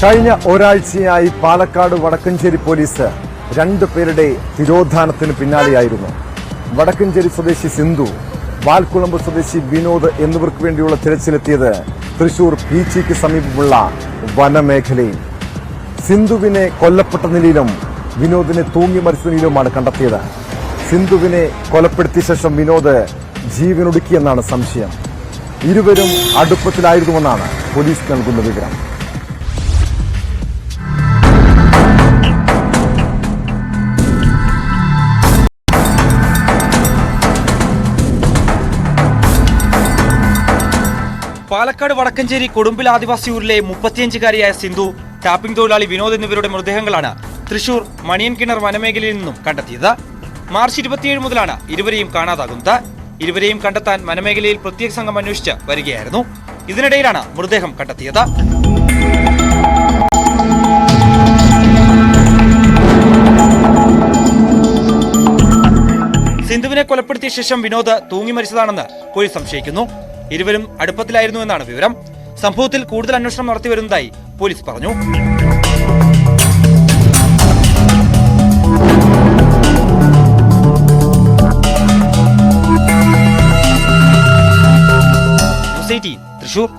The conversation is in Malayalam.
കഴിഞ്ഞ ഒരാഴ്ചയായി പാലക്കാട് വടക്കഞ്ചേരി പോലീസ് 2 പേരുടെ തിരോധാനത്തിന് പിന്നാലെയായിരുന്നു. വടക്കഞ്ചേരി സ്വദേശി സിന്ധു, വാൽക്കുളമ്പ് സ്വദേശി വിനോദ് എന്നിവർക്ക് വേണ്ടിയുള്ള തിരച്ചിലെത്തിയത് തൃശൂർ പീച്ചിക്ക് സമീപമുള്ള വനമേഖലയിൽ. സിന്ധുവിനെ കൊല്ലപ്പെട്ട നിലയിലും വിനോദിനെ തൂങ്ങി മരിച്ച നിലയിലുമാണ് കണ്ടെത്തിയത്. സിന്ധുവിനെ കൊലപ്പെടുത്തിയ ശേഷം വിനോദ് ജീവനൊടുക്കിയെന്നാണ് സംശയം. ഇരുവരും അടുപ്പത്തിലായിരുന്നുവെന്നാണ് പോലീസ് നൽകുന്ന വിവരം. പാലക്കാട് വടക്കഞ്ചേരി കൊടുമ്പിൽ ആദിവാസി ഊരിലെ 35-കാരിയായ സിന്ധു, ടാപ്പിംഗ് തൊഴിലാളി വിനോദ് എന്നിവരുടെ മൃതദേഹങ്ങളാണ് തൃശൂർ മണിയൻകിണർ വനമേഖലയിൽ നിന്നും കണ്ടെത്തിയത്. മാർച്ച് 27 മുതലാണ് ഇരുവരെയും കാണാതാകുന്നത്. ഇരുവരെയും കണ്ടെത്താൻ വനമേഖലയിൽ പ്രത്യേക സംഘം അന്വേഷിച്ച് വരികയായിരുന്നു. ഇതിനിടയിലാണ് മൃതദേഹം കണ്ടെത്തിയത്. സിന്ധുവിനെ കൊലപ്പെടുത്തിയ ശേഷം വിനോദ് തൂങ്ങി മരിച്ചതാണെന്ന് പോലീസ് സംശയിക്കുന്നു. ഇരുവരും അടുപ്പത്തിലായിരുന്നു എന്നാണ് വിവരം. സംഭവത്തിൽ കൂടുതൽ അന്വേഷണം നടത്തിവരുന്നതായി പോലീസ് പറഞ്ഞു. തൃശൂർ.